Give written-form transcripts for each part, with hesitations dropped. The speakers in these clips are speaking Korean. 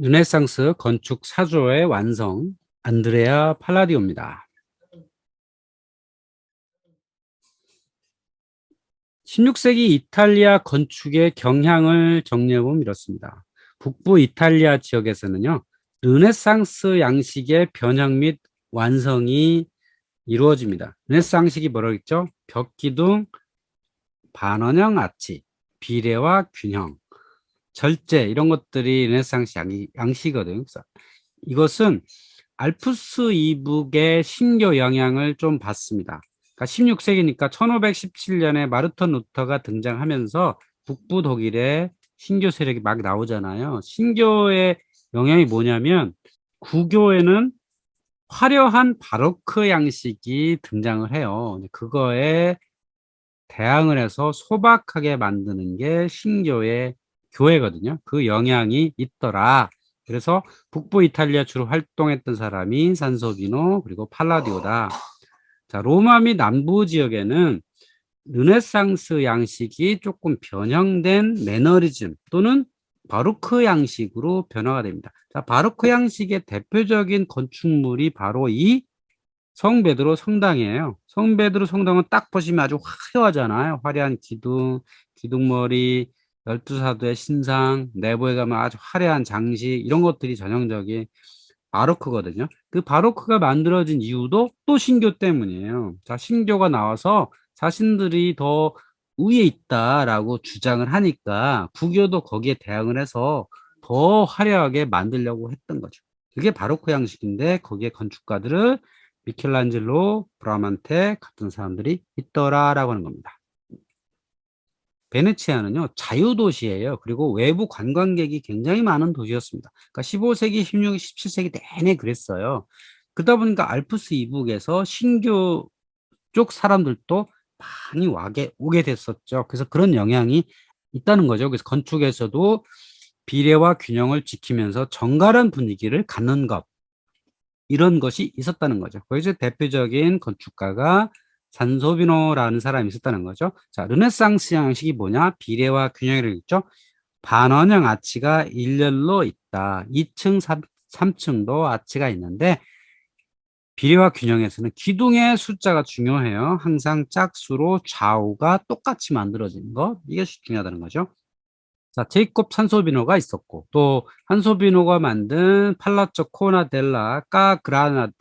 르네상스 건축 사조의 완성, 안드레아 팔라디오입니다. 16세기 이탈리아 건축의 경향을 정리해보면 이렇습니다. 북부 이탈리아 지역에서는요, 르네상스 양식의 변형 및 완성이 이루어집니다. 르네상스식이 뭐라고 했죠? 벽기둥, 반원형 아치, 비례와 균형, 절제 이런 것들이 르네상스 양식이거든요. 그래서 이것은 알프스 이북의 신교 영향을 좀 받습니다. 그러니까 16세기니까 1517년에 마르턴 루터가 등장하면서 북부 독일에 신교 세력이 막 나오잖아요. 신교의 영향이 뭐냐면 구교에는 화려한 바로크 양식이 등장을 해요. 그거에 대항을 해서 소박하게 만드는 게 신교의 교회거든요. 그 영향이 있더라. 그래서 북부 이탈리아 주로 활동했던 사람이 산소비노 그리고 팔라디오다. 자, 로마 및 남부 지역에는 르네상스 양식이 조금 변형된 매너리즘 또는 바로크 양식으로 변화가 됩니다. 자, 바로크 양식의 대표적인 건축물이 바로 이 성베드로 성당이에요. 성베드로 성당은 딱 보시면 아주 화려하잖아요. 화려한 기둥, 기둥머리, 열두 사도의 신상, 내부에 가면 아주 화려한 장식, 이런 것들이 전형적인 바로크거든요. 그 바로크가 만들어진 이유도 또 신교 때문이에요. 자, 신교가 나와서 자신들이 더 위에 있다라고 주장을 하니까 구교도 거기에 대응을 해서 더 화려하게 만들려고 했던 거죠. 그게 바로크 양식인데 거기에 건축가들은 미켈란젤로, 브라만테 같은 사람들이 있더라라고 하는 겁니다. 베네치아는요, 자유도시예요. 그리고 외부 관광객이 굉장히 많은 도시였습니다. 그러니까 15세기, 16세기, 17세기 내내 그랬어요. 그러다 보니까 알프스 이북에서 신교 쪽 사람들도 많이 오게 됐었죠. 그래서 그런 영향이 있다는 거죠. 그래서 건축에서도 비례와 균형을 지키면서 정갈한 분위기를 갖는 것, 이런 것이 있었다는 거죠. 거기서 대표적인 건축가가 산소비노라는 사람이 있었다는 거죠. 자, 르네상스 양식이 뭐냐? 비례와 균형을 읽죠. 반원형 아치가 일렬로 있다. 2층, 3층도 아치가 있는데 비례와 균형에서는 기둥의 숫자가 중요해요. 항상 짝수로 좌우가 똑같이 만들어지는 것. 이게 중요하다는 거죠. 자, 제이콥 산소비노가 있었고, 또 산소비노가 만든 팔라초 코나델라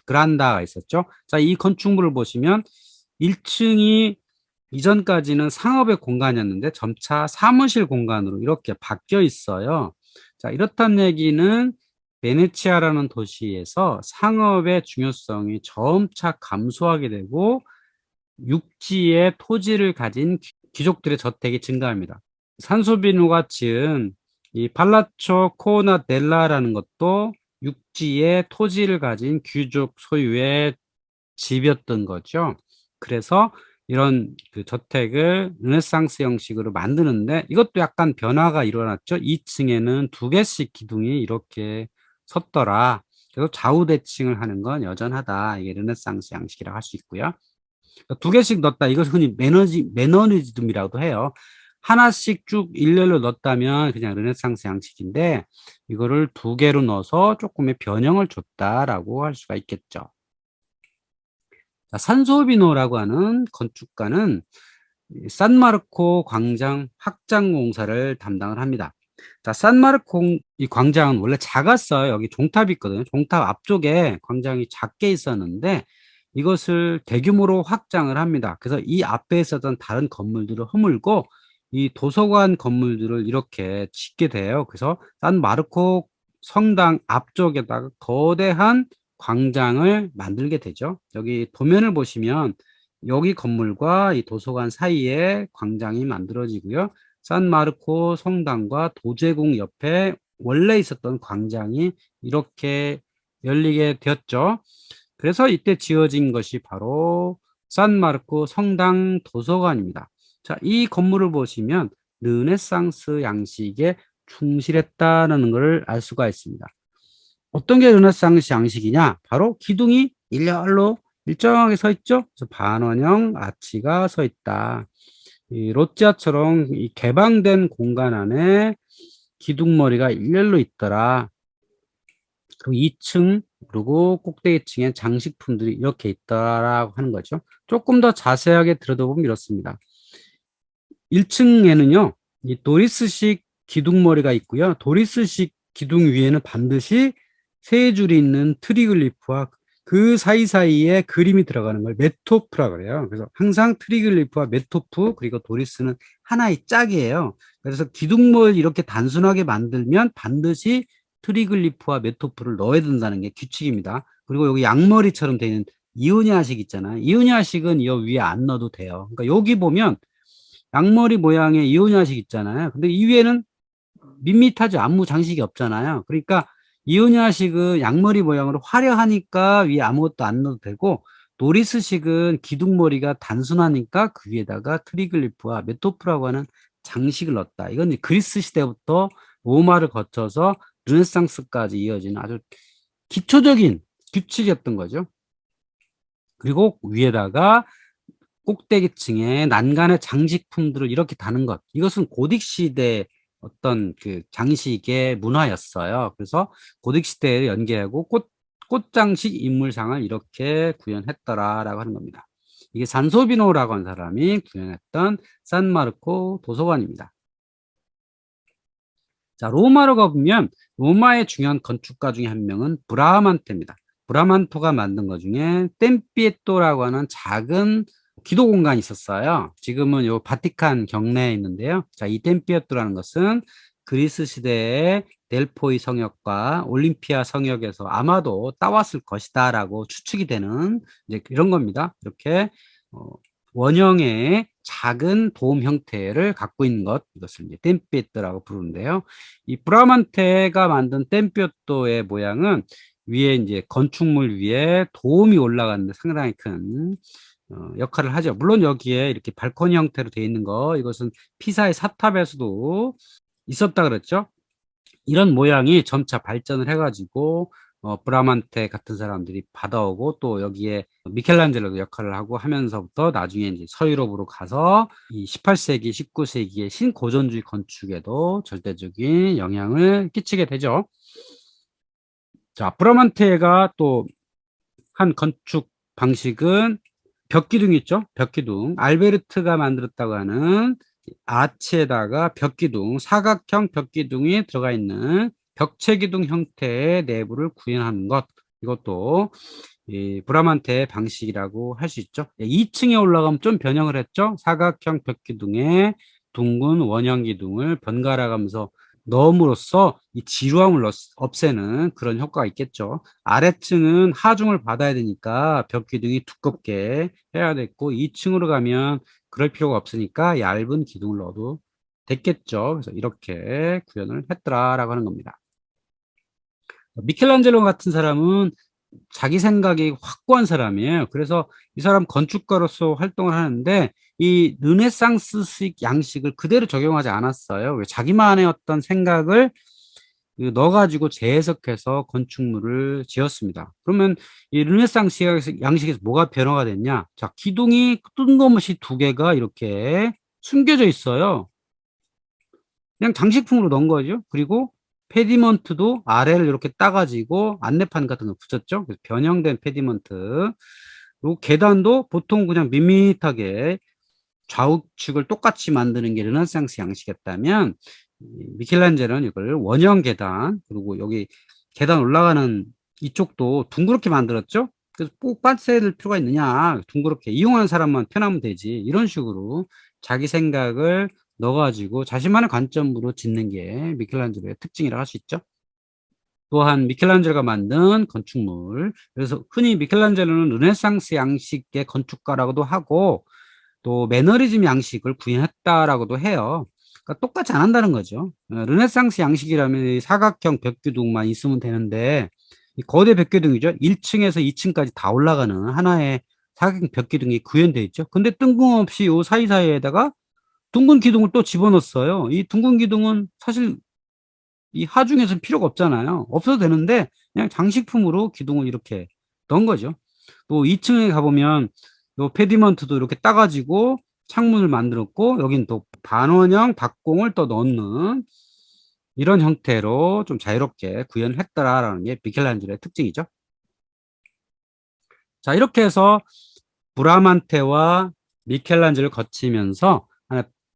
그란다가 있었죠. 자, 이 건축물을 보시면 1층이 이전까지는 상업의 공간이었는데 점차 사무실 공간으로 이렇게 바뀌어 있어요. 자, 이렇다는 얘기는 베네치아라는 도시에서 상업의 중요성이 점차 감소하게 되고 육지의 토지를 가진 귀족들의 저택이 증가합니다. 산소비누가 지은 이 팔라초 코나델라라는 것도 육지에 토지를 가진 귀족 소유의 집이었던 거죠. 그래서 이런 그 저택을 르네상스 형식으로 만드는데 이것도 약간 변화가 일어났죠. 2층에는 두 개씩 기둥이 이렇게 섰더라. 그래서 좌우 대칭을 하는 건 여전하다. 이게 르네상스 양식이라고 할 수 있고요. 두 개씩 넣었다. 이걸 흔히 매너리즘이라고도 해요. 하나씩 쭉 일렬로 넣었다면 그냥 르네상스 양식인데 이거를 두 개로 넣어서 조금의 변형을 줬다라고 할 수가 있겠죠. 자, 산소비노라고 하는 건축가는 산마르코 광장 확장 공사를 담당을 합니다. 자, 산마르코 이 광장은 원래 작았어요. 여기 종탑이 있거든요. 종탑 앞쪽에 광장이 작게 있었는데 이것을 대규모로 확장을 합니다. 그래서 이 앞에 있었던 다른 건물들을 허물고 이 도서관 건물들을 이렇게 짓게 돼요. 그래서 산마르코 성당 앞쪽에다가 거대한 광장을 만들게 되죠. 여기 도면을 보시면 여기 건물과 이 도서관 사이에 광장이 만들어지고요. 산마르코 성당과 도제궁 옆에 원래 있었던 광장이 이렇게 열리게 되었죠. 그래서 이때 지어진 것이 바로 산마르코 성당 도서관입니다. 자, 이 건물을 보시면 르네상스 양식에 충실했다는 것을 알 수가 있습니다. 어떤 게 르네상스 양식이냐? 바로 기둥이 일렬로 일정하게 서 있죠. 그래서 반원형 아치가 서 있다. 이 롯지아처럼 이 개방된 공간 안에 기둥머리가 일렬로 있더라. 그리고 2층 그리고 꼭대기층에 장식품들이 이렇게 있다라고 하는 거죠. 조금 더 자세하게 들여다보면 이렇습니다. 1층에는요, 이 도리스식 기둥머리가 있고요. 도리스식 기둥 위에는 반드시 세 줄이 있는 트리글리프와 그 사이사이에 그림이 들어가는 걸 메토프라 그래요. 그래서 항상 트리글리프와 메토프 그리고 도리스는 하나의 짝이에요. 그래서 기둥머리 이렇게 단순하게 만들면 반드시 트리글리프와 메토프를 넣어야 된다는 게 규칙입니다. 그리고 여기 양머리처럼 되어 있는 이오니아식 있잖아요. 이오니아식은 이 위에 안 넣어도 돼요. 그러니까 여기 보면 양머리 모양의 이오니아식 있잖아요. 근데 이 위에는 밋밋하죠. 아무 장식이 없잖아요. 그러니까 이오니아식은 양머리 모양으로 화려하니까 위에 아무것도 안 넣어도 되고, 노리스식은 기둥머리가 단순하니까 그 위에다가 트리글리프와 메토프라고 하는 장식을 넣었다. 이건 이제 그리스 시대부터 로마를 거쳐서 르네상스까지 이어지는 아주 기초적인 규칙이었던 거죠. 그리고 위에다가 꼭대기층에 난간의 장식품들을 이렇게 다는 것. 이것은 고딕 시대 어떤 그 장식의 문화였어요. 그래서 고딕 시대를 연계하고 꽃장식 인물상을 이렇게 구현했더라라고 하는 겁니다. 이게 산소비노라고 하는 사람이 구현했던 산마르코 도서관입니다. 자, 로마로 가보면 로마의 중요한 건축가 중에 한 명은 브라만테입니다. 브라만토가 만든 것 중에 템피에토라고 하는 작은 기도 공간이 있었어요. 지금은 요 바티칸 경내에 있는데요. 자, 이 템피에토라는 것은 그리스 시대의 델포이 성역과 올림피아 성역에서 아마도 따왔을 것이다라고 추측이 되는 이제 이런 겁니다. 이렇게 원형의 작은 돔 형태를 갖고 있는 것, 이것을 이제 템피에토라고 부르는데요. 이 브라만테가 만든 템피에토의 모양은 위에 이제 건축물 위에 돔이 올라가는데 상당히 큰 역할을 하죠. 물론 여기에 이렇게 발코니 형태로 되어 있는 거, 이것은 피사의 사탑에서도 있었다 그랬죠. 이런 모양이 점차 발전을 해가지고 브라만테 같은 사람들이 받아오고, 또 여기에 미켈란젤로도 역할을 하고 하면서부터 나중에 이제 서유럽으로 가서 이 18세기, 19세기의 신고전주의 건축에도 절대적인 영향을 끼치게 되죠. 자, 브라만테가 또 한 건축 방식은 벽기둥 있죠? 벽기둥. 알베르트가 만들었다고 하는 아치에다가 벽기둥, 사각형 벽기둥이 들어가 있는 벽체기둥 형태의 내부를 구현하는 것. 이것도 이 브라만테 방식이라고 할 수 있죠. 2층에 올라가면 좀 변형을 했죠. 사각형 벽기둥에 둥근 원형 기둥을 번갈아 가면서 넣음으로써 이 지루함을 없애는 그런 효과가 있겠죠. 아래층은 하중을 받아야 되니까 벽기둥이 두껍게 해야 됐고, 2층으로 가면 그럴 필요가 없으니까 얇은 기둥을 넣어도 됐겠죠. 그래서 이렇게 구현을 했더라라고 하는 겁니다. 미켈란젤로 같은 사람은 자기 생각이 확고한 사람이에요. 그래서 이 사람 건축가로서 활동을 하는데 이 르네상스식 양식을 그대로 적용하지 않았어요. 왜? 자기만의 어떤 생각을 넣어가지고 재해석해서 건축물을 지었습니다. 그러면 이 르네상스 양식에서 뭐가 변화가 됐냐? 자, 기둥이 뜬금없이 두 개가 이렇게 숨겨져 있어요. 그냥 장식품으로 넣은 거죠. 그리고 페디먼트도 아래를 이렇게 따가지고 안내판 같은 거 붙였죠. 그래서 변형된 페디먼트. 그리고 계단도 보통 그냥 밋밋하게 좌우측을 똑같이 만드는 게 르네상스 양식이었다면, 미켈란젤로는 이걸 원형 계단, 그리고 여기 계단 올라가는 이쪽도 둥그렇게 만들었죠. 그래서 꼭 빠져야 필요가 있느냐, 둥그렇게 이용하는 사람만 편하면 되지, 이런 식으로 자기 생각을 넣어가지고 자신만의 관점으로 짓는 게 미켈란젤로의 특징이라고 할 수 있죠. 또한 미켈란젤로가 만든 건축물, 그래서 흔히 미켈란젤로는 르네상스 양식의 건축가라고도 하고 또 매너리즘 양식을 구현했다라고도 해요. 그러니까 똑같이 안 한다는 거죠. 르네상스 양식이라면 이 사각형 벽기둥만 있으면 되는데, 이 거대 벽기둥이죠. 1층에서 2층까지 다 올라가는 하나의 사각형 벽기둥이 구현되어 있죠. 근데 뜬금없이 요 사이사이에다가 둥근 기둥을 또 집어넣었어요. 이 둥근 기둥은 사실 이 하중에서 필요가 없잖아요. 없어도 되는데 그냥 장식품으로 기둥을 이렇게 넣은 거죠. 또 2층에 가보면 요 페디먼트도 이렇게 따가지고 창문을 만들었고, 여긴 또 반원형 박공을 또 넣는 이런 형태로 좀 자유롭게 구현을 했더라라는 게 미켈란젤로의 특징이죠. 자, 이렇게 해서 브라만테와 미켈란젤로를 거치면서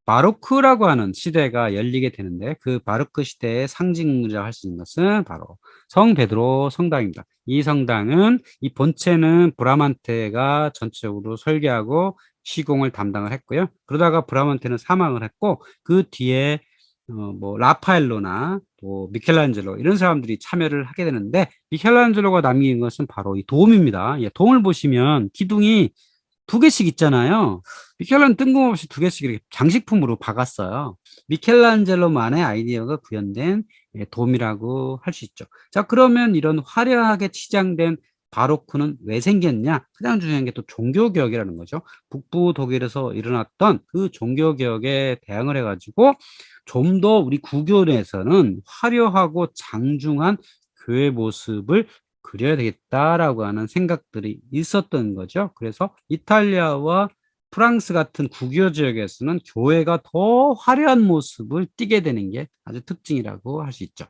바로크라고 하는 시대가 열리게 되는데, 그 바로크 시대의 상징이라고 할 수 있는 것은 바로 성 베드로 성당입니다. 이 성당은 이 본체는 브라만테가 전체적으로 설계하고 시공을 담당을 했고요. 그러다가 브라만테는 사망을 했고, 그 뒤에 뭐 라파엘로나 또 미켈란젤로 이런 사람들이 참여를 하게 되는데, 미켈란젤로가 남긴 것은 바로 이 돔입니다. 예, 돔을 보시면 기둥이 두 개씩 있잖아요. 미켈란젤로는 뜬금없이 두 개씩 이렇게 장식품으로 박았어요. 미켈란젤로만의 아이디어가 구현된 돔이라고 할 수 있죠. 자, 그러면 이런 화려하게 치장된 바로크는 왜 생겼냐? 가장 중요한 게 또 종교개혁이라는 거죠. 북부 독일에서 일어났던 그 종교개혁에 대항을 해가지고 좀 더 우리 구교 내에서는 화려하고 장중한 교회 모습을 그려야 되겠다라고 하는 생각들이 있었던 거죠. 그래서 이탈리아와 프랑스 같은 국유 지역에서는 교회가 더 화려한 모습을 띠게 되는 게 아주 특징이라고 할 수 있죠.